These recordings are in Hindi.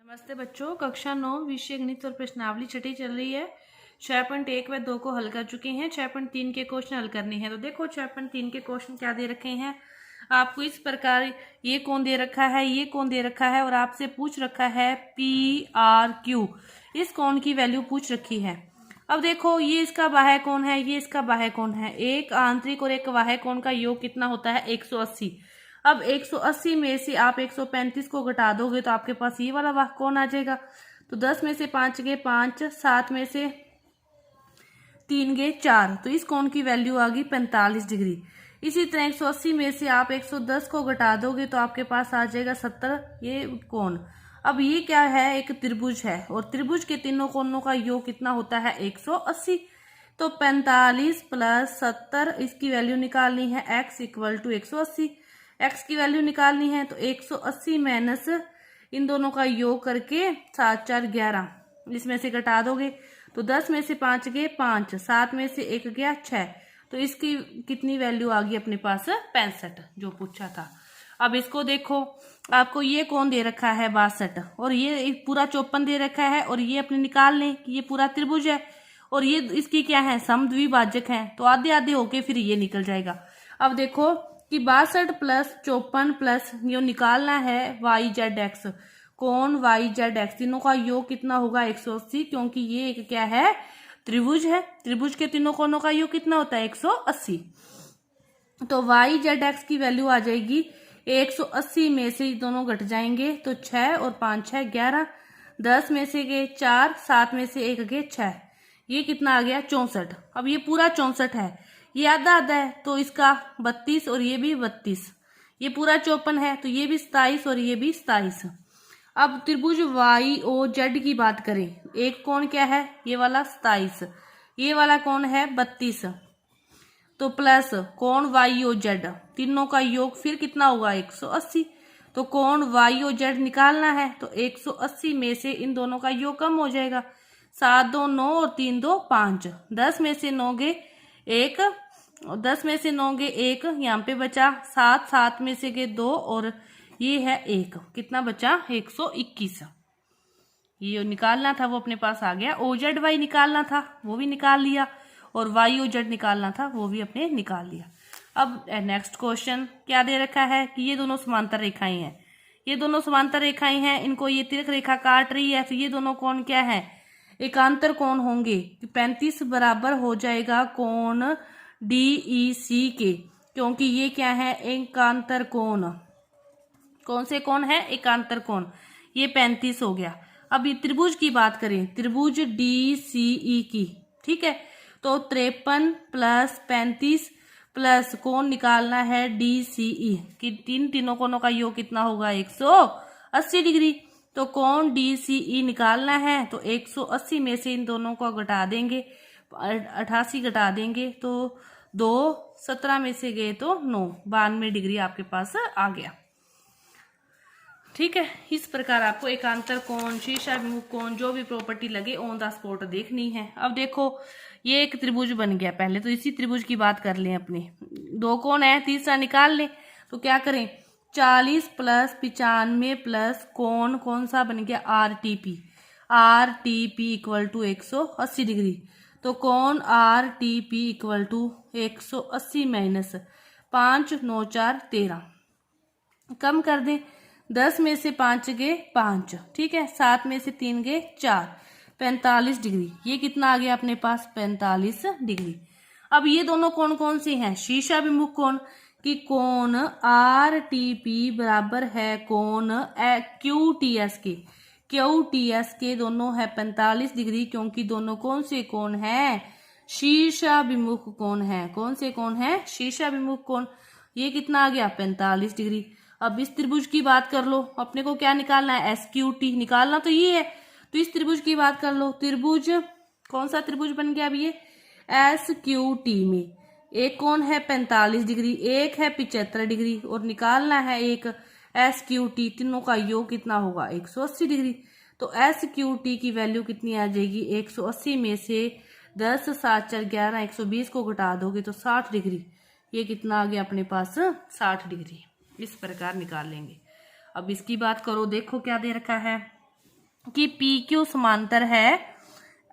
नमस्ते बच्चों, कक्षा 9 विषय गणित और प्रश्नावली छठी चल रही है। 6.1 व 2 को हल कर चुके हैं। 6.3 के क्वेश्चन हल करने हैं। तो देखो 6.3 के क्वेश्चन क्या दे रखे हैं आपको इस प्रकार। ये कौन दे रखा है, ये कौन दे रखा है और आपसे पूछ रखा है PRQ। इस कौन की वैल्यू पूछ रखी है। अब देखो ये इसका बाह्य कोण है, ये इसका बाह्य कोण है। एक आंतरिक और एक बाह्य कोण का योग कितना होता है 180। अब 180 में से आप 135 को घटा दोगे तो आपके पास ये वाला कोण आ जाएगा। तो 10 में से 5 गए 5, 7 में से 3 गए 4, तो इस कोण की वैल्यू आ गई 45 डिग्री। इसी तरह 180 में से आप 110 को घटा दोगे तो आपके पास आ जाएगा 70 ये कोण। अब ये क्या है, एक त्रिभुज है और त्रिभुज के तीनों कोणों का योग कितना होता है 180। तो 45 प्लस 70 इसकी वैल्यू निकालनी है x इक्वल टू 180। x की वैल्यू निकालनी है तो 180 माइनस इन दोनों का योग करके 7 4 11, इसमें से घटा दोगे तो 10 में से 5 गए 5, 7 में से 1 गया 6, तो इसकी कितनी वैल्यू आ गई अपने पास 65 जो पूछा था। अब इसको देखो, आपको ये कौन दे रखा है 62 और ये पूरा 54 दे रखा है और ये अपने निकाल लें कि ये पूरा त्रिभुज है और ये इसकी क्या है समद्विभाजक है, तो आधे आधे होके फिर ये निकल जाएगा। अब देखो कि 62 प्लस 54 प्लस ये निकालना है YZX, कोण YZX तीनों का योग कितना होगा 180, क्योंकि ये एक क्या है त्रिभुज है। त्रिभुज के तीनों कोणों का योग कितना होता है 180। तो YZX की वैल्यू आ जाएगी 180 में से दोनों घट जाएंगे तो 6 और 5 6 11, 10 में से गए 4, 7 में से 1 गए 6, ये कितना आ गया 64। अब ये पूरा 64 है, ये आधा आधा है तो इसका 32 और ये भी 32, ये पूरा 54 है तो ये भी 27 और ये भी 27। अब त्रिभुज YOZ की बात करें, एक कोण क्या है ये वाला 27, ये वाला कोण है 32, तो प्लस कोण YOZ तीनों का योग फिर कितना होगा 180। तो कोण YOZ निकालना है तो 180 में से इन दोनों का योग कम हो जाएगा, 7 2 9 और 3 2 5, 10 में से 9 गए 1, 10 में से 9 गए 1, यहाँ पे बचा 7, 7 में से गए 2 और ये है 1, कितना बचा 121। ये निकालना था वो अपने पास आ गया। OZY निकालना था वो भी निकाल लिया और YOZ निकालना था वो भी अपने निकाल लिया। अब नेक्स्ट क्वेश्चन क्या दे रखा है कि ये दोनों समांतर रेखाएं हैं, ये दोनों समांतर रेखाएं हैं, इनको ये तिरक रेखा काट रही है, तो ये दोनों कोण क्या है एकांतर कोण होंगे। 35 बराबर हो जाएगा कोण DEC के, क्योंकि ये क्या है एकांतर कोण। कौन से कोण है एकांतर कोण, ये 35 हो गया। अब ये त्रिभुज की बात करें, त्रिभुज DCE की, ठीक है, तो 53 प्लस 35 प्लस कोण निकालना है DCE कि तीनों कोणों का योग कितना होगा 180 डिग्री। तो कोण DCE निकालना है तो 180 में से इन दोनों को घटा देंगे, 88 घटा देंगे तो 2, 17 में से गए तो 9, 92 डिग्री आपके पास आ गया। ठीक है, इस प्रकार आपको एकांतर कोण, शीर्षाभिमुख कोण, जो भी प्रॉपर्टी लगे ऑन द स्पॉट देखनी है। अब देखो ये एक त्रिभुज बन गया, पहले तो इसी त्रिभुज की बात कर लें अपने, दो कोण है तीसरा निकाल लें। तो क्या करें 40 प्लस 95 प्लस कोण कौन सा बन गया RTP इक्वल टू 180 डिग्री। तो कोण RTP इक्वल टू 180 माइनस 5 9 4 13, कम कर दें 10 में से 5 गए 5, ठीक है, 7 में से 3 गए 4, 45 डिग्री, ये कितना आ गया अपने पास 45 डिग्री। अब ये दोनों कोण कौन से हैं शीर्षाभिमुख कोण कि कोण RTP बराबर है कोण QTS के, QTS के दोनों है 45 डिग्री, क्योंकि दोनों कौन से कोण है शीर्षाभिमुख कोण है। कौन से कोण है शीर्षाभिमुख कोण, ये कितना आ गया 45 डिग्री। अब इस त्रिभुज की बात कर लो, अपने को क्या निकालना है SQT निकालना तो ये है, तो इस त्रिभुज की बात कर लो। त्रिभुज कौन सा त्रिभुज बन गया अब ये SQT में एक कोण है 45 डिग्री, एक है 75 डिग्री और निकालना है एक SQT, तीनों का योग कितना होगा 180 डिग्री। तो SQT की वैल्यू कितनी आ जाएगी 180 में से 10 7 4 11, 120 को घटा दोगे तो 60 डिग्री, ये कितना आ गया अपने पास 60 डिग्री। इस प्रकार निकाल लेंगे। अब इसकी बात करो, देखो क्या दे रखा है कि पी क्यू समांतर है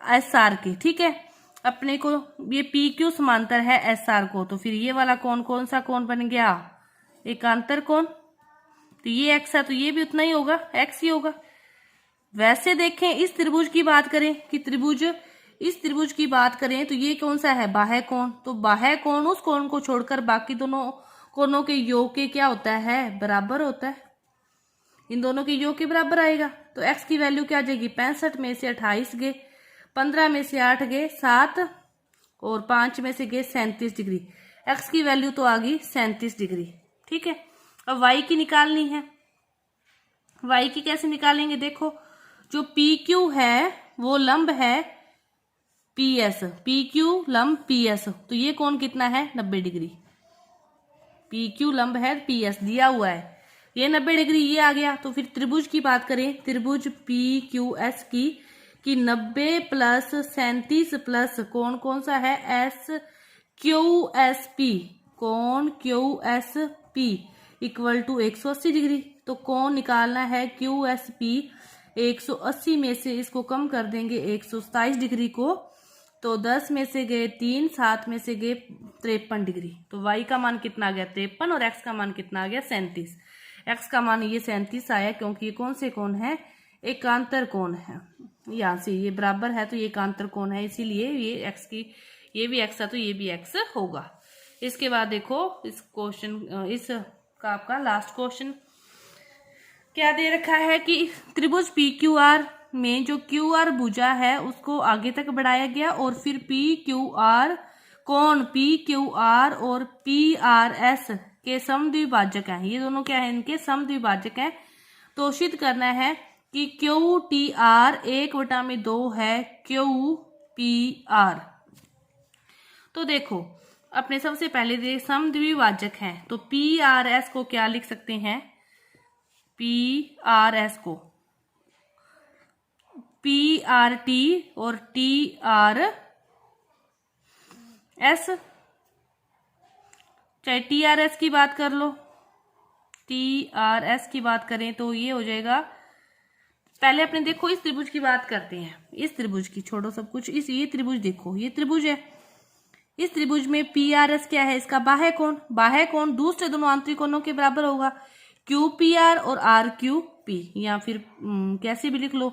एस आर के। ठीक है, अपने को ये पी क्यू समांतर है एस आर को, तो फिर ये वाला कौन कौन सा कौन बन गया, एकांतर कौन। तो ये एक्स है तो ये भी उतना ही होगा, एक्स ही होगा। वैसे देखें इस त्रिभुज की बात करें कि इस त्रिभुज की बात करें तो ये कौन सा है, बाह्य कोण। तो बाह्य कोण उस कोण को छोड़कर बाकी दोनों कोणों के योग के क्या होता है, बराबर होता है। इन दोनों के योग के बराबर आएगा। तो x की वैल्यू क्या आ जाएगी, 65 में से 28 गए, 15 में से 8 गए 7 और 5 में से गए 37 डिग्री। x की वैल्यू तो आ गई 37 डिग्री। ठीक है, अब y की निकालनी है। y की कैसे निकालेंगे, देखो जो PQ है वो लंब है PS, PQ लंब PS, तो ये कोण कितना है 90 डिग्री। PQ लंब है PS दिया हुआ है, ये 90 डिग्री ये आ गया। तो फिर त्रिभुज की बात करें, त्रिभुज PQS की 90 प्लस 37 प्लस कोण कौन सा है SQSP, कोण QSP इक्वल टू 180 डिग्री। तो कोण निकालना है QSP 180 में से इसको कम कर देंगे 127 डिग्री को, तो 10 में से गए 3, 7 में से गए 53 डिग्री। तो y का मान कितना आ गया 53 और x का मान कितना आ गया 37। x का मान ये 37 आया क्योंकि ये कौन से कोण है, एकांतर कोण है। यहाँ से ये बराबर है तो ये एकांतर कोण है, इसीलिए ये x की ये भी x है तो ये भी x होगा। इसके बाद देखो इस क्वेश्चन इस का आपका लास्ट क्वेश्चन क्या दे रखा है कि त्रिभुज PQR में जो QR भुजा है उसको आगे तक बढ़ाया गया और फिर PQR कोण PQR और PRS के समद्विभाजक हैं। ये दोनों क्या है, इनके समद्विभाजक हैं। तो सिद्ध करना है कि QTR 1/2 है QPR। तो देखो अपने सबसे पहले देख समद्विभाजक हैं तो PRS को क्या लिख सकते हैं, PRS को PRT और TRS, चाहे TRS की बात कर लो, TRS की बात करें तो ये हो जाएगा। पहले अपने देखो इस त्रिभुज की बात करते हैं, इस त्रिभुज की छोड़ो सब कुछ, ये त्रिभुज देखो, ये त्रिभुज है। इस त्रिभुज में PRS क्या है, इसका बाह्य कोण। बाह्य कोण दूसरे दोनों आंतरिक कोणों के बराबर होगा, QPR और RQP, या फिर कैसे भी लिख लो,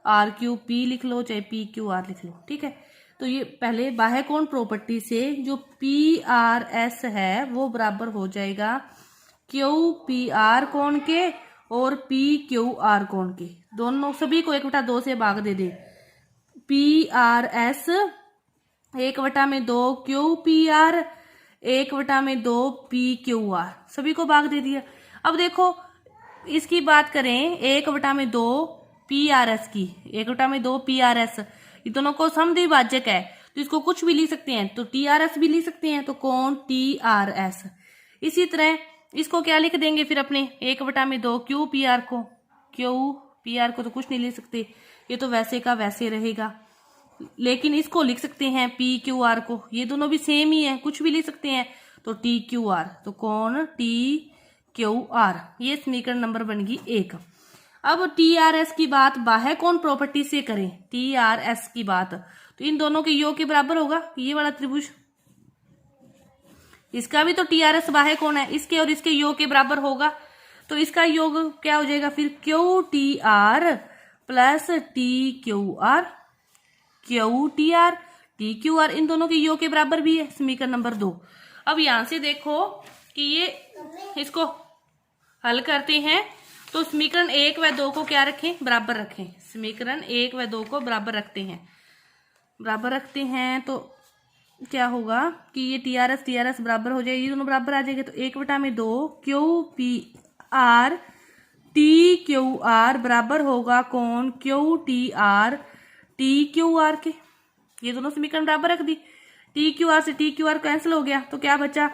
RQP लिख लो चाहे PQR लिख लो। ठीक है, तो ये पहले बाह्य कोण प्रॉपर्टी से जो PRS है वो बराबर हो जाएगा QPR कोण के और PQR कोण के, दोनों सभी को 1/2 से भाग दे दे। PRS 1/2 QPR 1/2 PQR, सभी को भाग दे दिया। अब देखो इसकी बात करें 1/2 PRS की, 1/2 PRS, ये दोनों को समद्विभाजक है तो इसको कुछ भी लिख सकते हैं, तो TRS भी लिख सकते हैं, तो कौन TRS। इसी तरह इसको क्या लिख देंगे फिर अपने 1/2 QPR को, QPR को तो कुछ नहीं लिख सकते, ये तो वैसे का वैसे रहेगा। लेकिन इसको लिख सकते हैं PQR को, ये दोनों भी सेम ही है, कुछ भी लिख सकते हैं, तो TQR, तो कौन TQR। ये समीकरण नंबर बन गई 1। अब TRS की बात बाह्य कोण प्रॉपर्टी से करें, TRS की बात तो इन दोनों के योग के बराबर होगा। ये वाला त्रिभुज, इसका भी तो TRS बाह्य कोण है, इसके और इसके योग के बराबर होगा, तो इसका योग क्या हो जाएगा फिर QTR plus TQR, QTR TQR इन दोनों के योग के बराबर भी है, समीकरण नंबर 2। अब यहां से देखो कि ये इसको हल करते हैं तो समीकरण 1 व 2 को क्या रखें, बराबर रखें। समीकरण 1 व 2 को बराबर रखते हैं तो क्या होगा कि ये TRS बराबर हो जाएगी, ये दोनों बराबर आ जाएंगे, तो 1/2 QPR TQR बराबर होगा कौन QTR TQR के। ये दोनों समीकरण बराबर रख दी, TQR से TQR कैंसिल हो गया, तो क्या बचा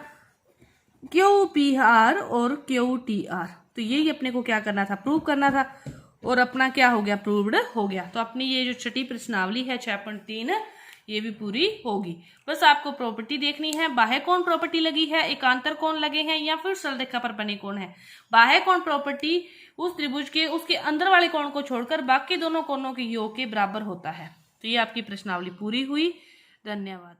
QPR और QTR। तो यही अपने को क्या करना था, प्रूव करना था, और अपना क्या हो गया, प्रूव्ड हो गया। तो अपनी ये जो छठी प्रश्नावली है 6.3 ये भी पूरी होगी। बस आपको प्रॉपर्टी देखनी है, बाह्य कोण प्रॉपर्टी लगी है, एकांतर कोण लगे हैं या फिर सरल रेखा पर बने कोण है। बाह्य कोण प्रॉपर्टी उस त्रिभुज के उसके अंदर वाले कोण को छोड़कर बाकी दोनों कोणों के योग के बराबर होता है। तो ये आपकी प्रश्नावली पूरी हुई। धन्यवाद।